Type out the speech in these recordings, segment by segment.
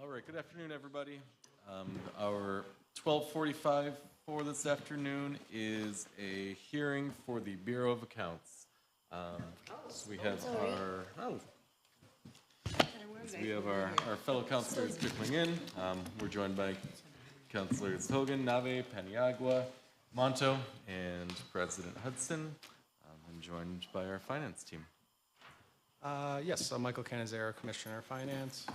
All right, good afternoon, everybody. Our 12:45 for this afternoon is a hearing for the Bureau of Accounts. So we have our fellow counselors trickling in. We're joined by Counselors Hogan, Nave, Paniagua, Monto, and President Hudson. I'm joined by our finance team. Yes, so Michael Canizero, Commissioner of Finance.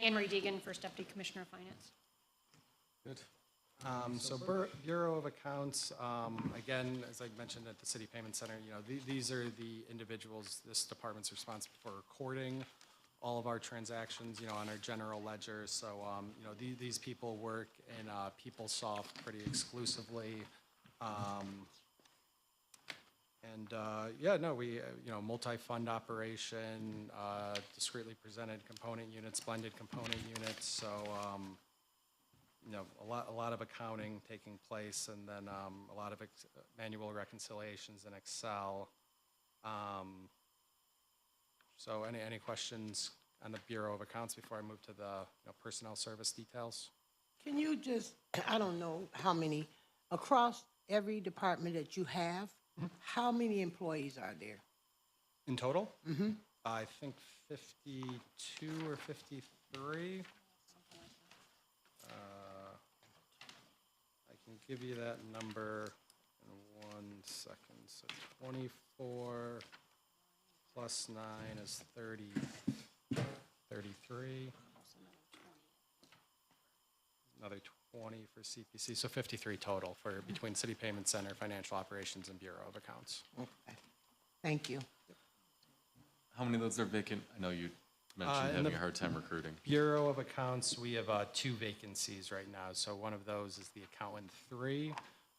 Anne Marie Deegan, First Deputy Commissioner of Finance. Good. So Bureau of Accounts, again, as I mentioned at the City Payment Center, these are the individuals, this department's responsible for recording all of our transactions, on our general ledger. So, these people work in PeopleSoft pretty exclusively. We, multi-fund operation, discretely presented component units, blended component units. So, a lot of accounting taking place, and then a lot of manual reconciliations in Excel. So, any questions on the Bureau of Accounts before I move to the personnel service details? Can you just, I don't know how many, across every department that you have, how many employees are there? In total? Mm-hmm. I think 52 or 53. I can give you that number in 1 second. So 24 plus 9 is 30, 33. Another 20 for CPC, so 53 total for between City Payment Center, Financial Operations, and Bureau of Accounts. Okay. Thank you. How many of those are vacant? I know you mentioned having a hard time recruiting. Bureau of Accounts, we have 2 vacancies right now. So one of those is the accountant 3,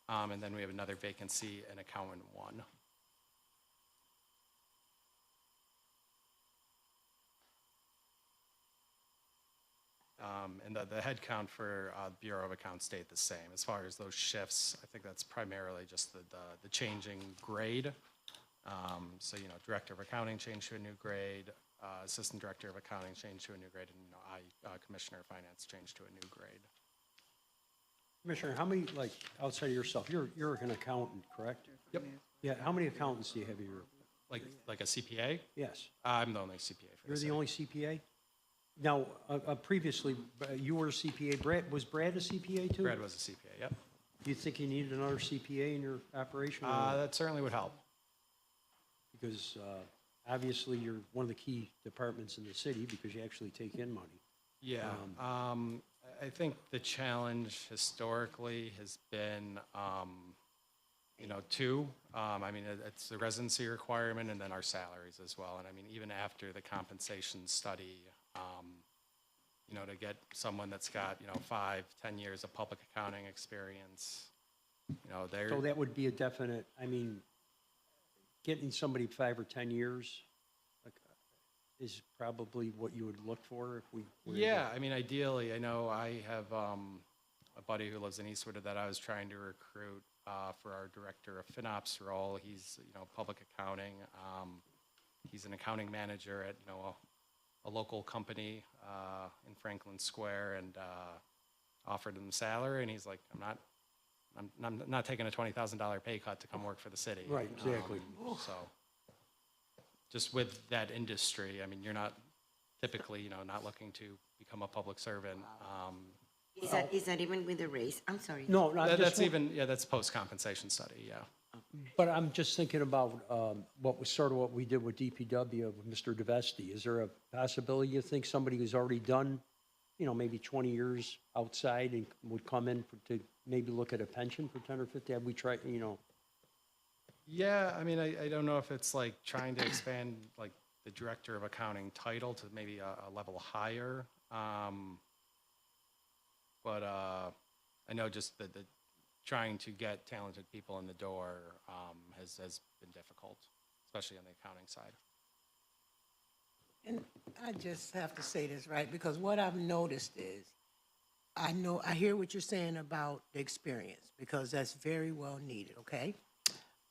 and then we have another vacancy in accountant 1. And the head count for Bureau of Accounts stayed the same. As far as those shifts, I think that's primarily just the changing grade. So, Director of Accounting changed to a new grade, Assistant Director of Accounting changed to a new grade, and Commissioner of Finance changed to a new grade. Commissioner, how many, outside of yourself, you're an accountant, correct? Yep. Yeah, how many accountants do you have here? Like a CPA? Yes. I'm the only CPA for You're this. the only CPA? Now, previously, you were a CPA. Was Brad a CPA too? Brad was a CPA, yep. Do you think you needed another CPA in your operation? That certainly would help. Because obviously you're one of the key departments in the city because you actually take in money. Yeah, I think the challenge historically has been, 2. It's the residency requirement and then our salaries as well. And even after the compensation study, to get someone that's got, 5-10 years of public accounting experience, they're... So that would be a definite, getting somebody 5 or 10 years is probably what you would look for if we were Yeah, ideally, I know I have a buddy who lives in Eastwood that I was trying to recruit for our Director of FinOps role. He's, public accounting. He's an accounting manager at, a local company in Franklin Square, and offered him the salary, and he's like, I'm not taking a $20,000 pay cut to come work for the city. Right, exactly. So, just with that industry, you're not typically, not looking to become a public servant. Is that even with the raise? I'm sorry. No, that's post-compensation study, yeah. But I'm just thinking about what we did with DPW with Mr. DeVesti. Is there a possibility you think somebody who's already done, maybe 20 years outside and would come in to maybe look at a pension for 10 or 50? Have we tried, Yeah, I don't know if it's like trying to expand like the Director of Accounting title to maybe a level higher. But I know just the trying to get talented people in the door has been difficult, especially on the accounting side. And I just have to say this, right? Because what I've noticed is, I hear what you're saying about the experience, because that's very well needed, okay?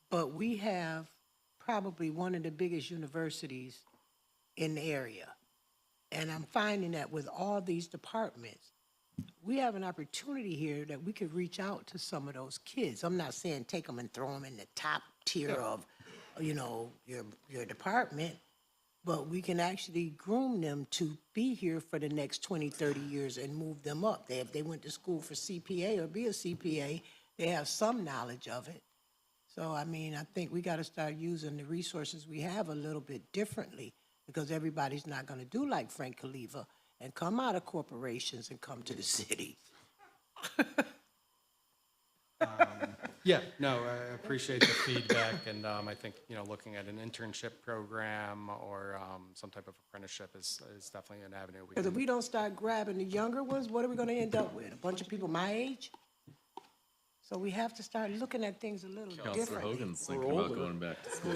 But we have probably one of the biggest universities in the area. And I'm finding that with all these departments, we have an opportunity here that we could reach out to some of those kids. I'm not saying take them and throw them in the top tier of, your department, but we can actually groom them to be here for the next 20, 30 years and move them up. If they went to school for CPA or be a CPA, they have some knowledge of it. So, I mean, I think we got to start using the resources we have a little bit differently, because everybody's not going to do like Frank Kaliva and come out of corporations and come to the city. Yeah, no, I appreciate the feedback, and I think, looking at an internship program or some type of apprenticeship is definitely an avenue we Because if can. we don't start grabbing the younger ones, what are we going to end up with? A bunch of people my age? So we have to start looking at things a little Counselor differently. Hogan's thinking about going back to school.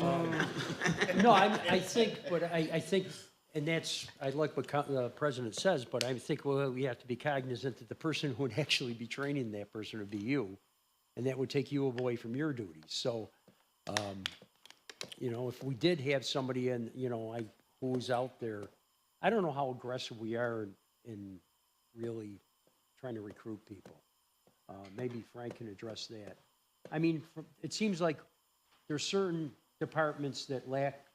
No, I think, but I think, and that's, I like what the president says, but I think we have to be cognizant that the person who would actually be training that person would be you, and that would take you away from your duties. So, if we did have somebody who was out there, I don't know how aggressive we are in really trying to recruit people. Maybe Frank can address that. I mean, it seems like there's certain departments that lack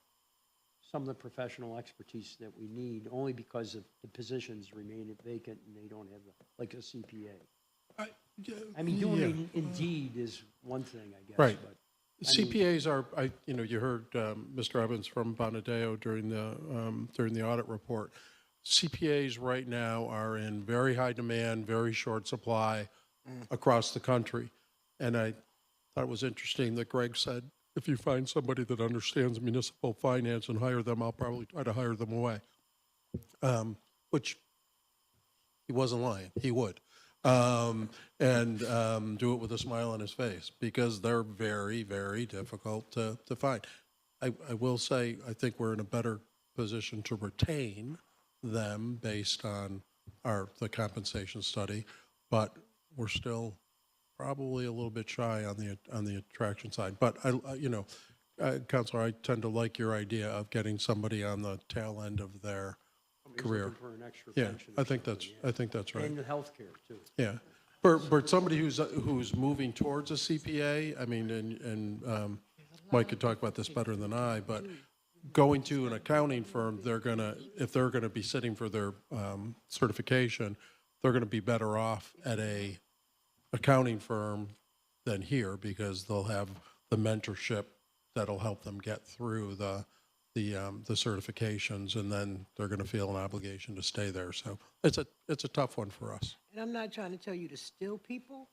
some of the professional expertise that we need, only because of the positions remain vacant and they don't have, like a CPA. I mean, doing it Indeed is one thing, I guess. Right. But CPAs are, you heard Mr. Evans from Bonadeo during the audit report. CPAs right now are in very high demand, very short supply across the country. And I thought it was interesting that Greg said, if you find somebody that understands municipal finance and hire them, I'll probably try to hire them away. Which he wasn't lying, he would. And do it with a smile on his face, because they're very, very difficult to find. I will say, I think we're in a better position to retain them based on the compensation study, but we're still probably a little bit shy on the attraction side. But Counselor, I tend to like your idea of getting somebody on the tail end of their somebody's career. looking for an extra Yeah, pension I or think something, that's right. And the healthcare, too. Yeah, but somebody who's moving towards a CPA, I mean, and Mike could talk about this better than I, but going to an accounting firm, if they're gonna be sitting for their certification, they're gonna be better off at a accounting firm than here, because they'll have the mentorship that'll help them get through the certifications, and then they're going to feel an obligation to stay there. So it's a tough one for us. And I'm not trying to tell you to steal people,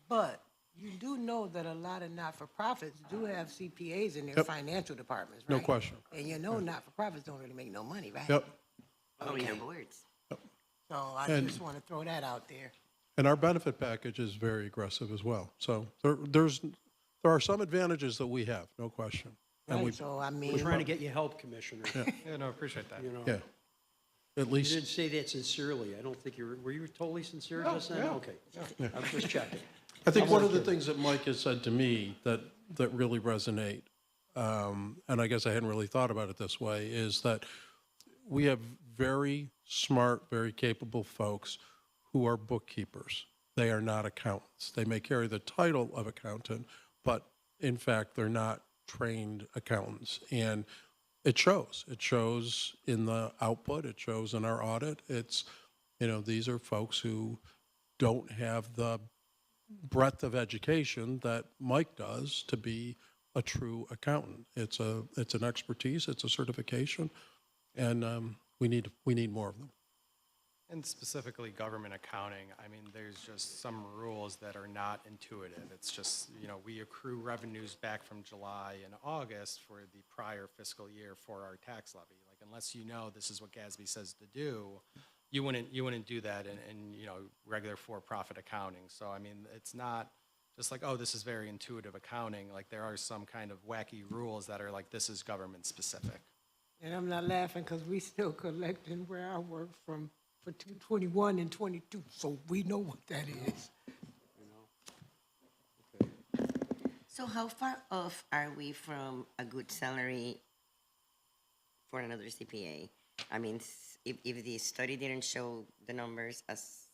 but you do know that a lot of not-for-profits do have CPAs in their Yep. financial departments, No right? question. And not-for-profits don't really make no money, right? Yep. Oh, your boards. So I And- just want to throw that out there. And our benefit package is very aggressive as well. So there are some advantages that we have, no question. And Right, we, so I We're mean, trying to get you help, Commissioner. Yeah, no, appreciate that. yeah, at You least. didn't say that sincerely. I don't think were you totally sincere just then? Okay. I was just checking. I think one of the things that Mike has said to me that really resonate, and I guess I hadn't really thought about it this way, is that we have very smart, very capable folks who are bookkeepers. They are not accountants. They may carry the title of accountant, but in fact, they're not trained accountants. And it shows. It shows in the output. It shows in our audit. These are folks who don't have the breadth of education that Mike does to be a true accountant. It's an expertise. It's a certification, and we need more of them. And specifically government accounting, I mean, there's just some rules that are not intuitive. It's just, we accrue revenues back from July and August for the prior fiscal year for our tax levy. Like, unless this is what GASB says to do, you wouldn't do that in regular for-profit accounting. So, I mean, it's not just like, oh, this is very intuitive accounting. Like, there are some kind of wacky rules that are like, this is government specific. and I'm not laughing because we still collecting where I work from for 221 and 22, so we know what that is. So how far off are we from a good salary for another CPA? I mean, if the study didn't show the numbers as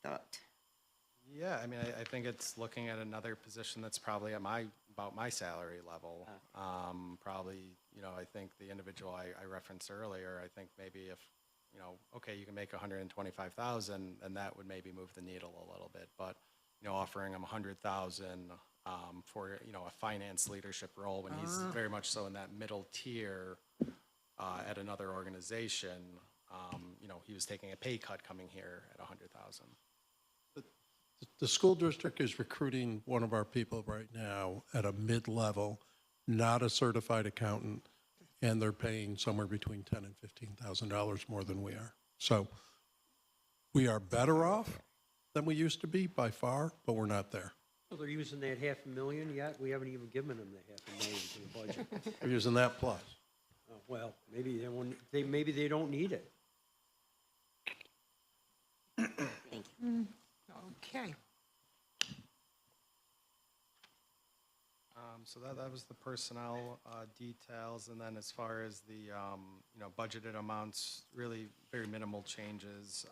thought. Yeah, I mean, I think it's looking at another position that's probably at about my salary level. Probably, you know, I think the individual I referenced earlier, I think maybe if, you know, okay, you can make 125,000, and that would maybe move the needle a little bit. But, you know, offering him 100,000 for, you know, a finance leadership role when he's very much so in that middle tier at another organization, you know, he was taking a pay cut coming here at 100,000. The school district is recruiting one of our people right now at a mid-level, not a certified accountant, and they're paying somewhere between $10,000 and $15,000 more than we are. So we are better off than we used to be by far, but we're not there. Well, they're using that $500,000 yet? We haven't even given them the $500,000 for the budget. We're using that plus. Oh, well, maybe maybe they don't need it. Thank you. Okay. So that was the personnel details, and then as far as the, you know, budgeted amounts, really very minimal changes,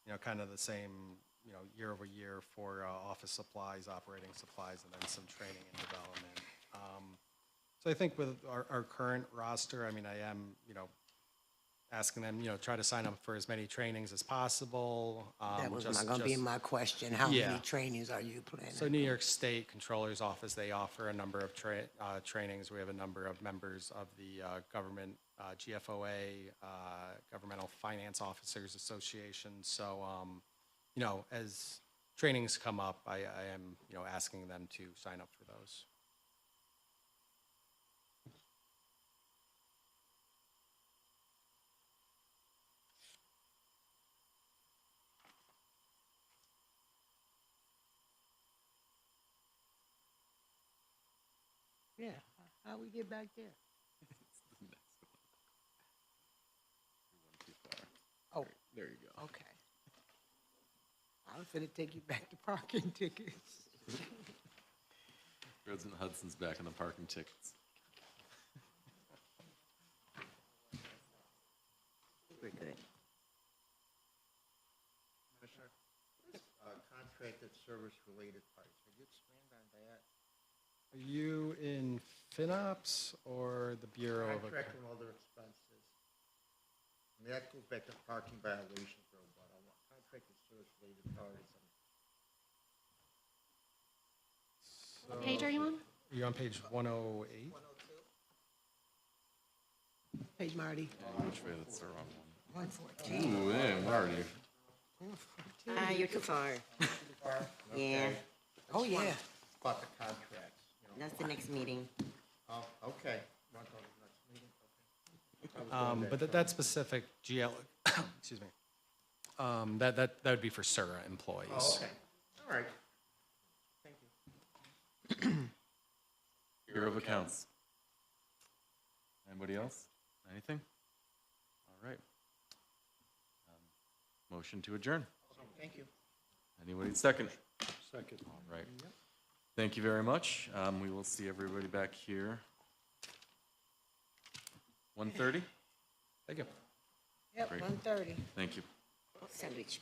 you know, kind of the same, you know, year over year for office supplies, operating supplies, and then some training and development. So I think with our current roster, I mean, I am, you know, asking them, you know, try to sign up for as many trainings as possible. That was just- not gonna be just- my question. How Yeah. many trainings are you planning? So New York State Controller's Office, they offer a number of trainings. We have a number of members of the government, GFOA, Governmental Finance Officers Association. So, you know, as trainings come up, I am, you know, asking them to sign up for those. Yeah, how we get back there? Oh, There you go. okay. I was gonna take you back to parking tickets. President Hudson's back on the parking tickets. We're good. Contracted service-related parts. Could you expand on that? Are you in FinOps or the Bureau of? Contract and other expenses. And that goes back to parking violations or what? I want contracted service-related parts. What page are you on? Are you on page 108? Page Marty. Which way? That's the wrong one. 114. Ooh, yeah, Marty. You're too far. Yeah, Oh, yeah. About the contracts, you know. that's the next meeting. Oh, okay. Want to go to the next meeting? Okay. But that specific GL, excuse me, that would be for SURA employees. Oh, okay. All right. Thank you. Bureau of Accounts. Anybody else? Anything? All right. Motion to adjourn. Thank you. Anybody second? Second. All right. Thank you very much. We will see everybody back here. 1:30? Thank you. Yep, Great. 1:30. Thank you. Sandwich.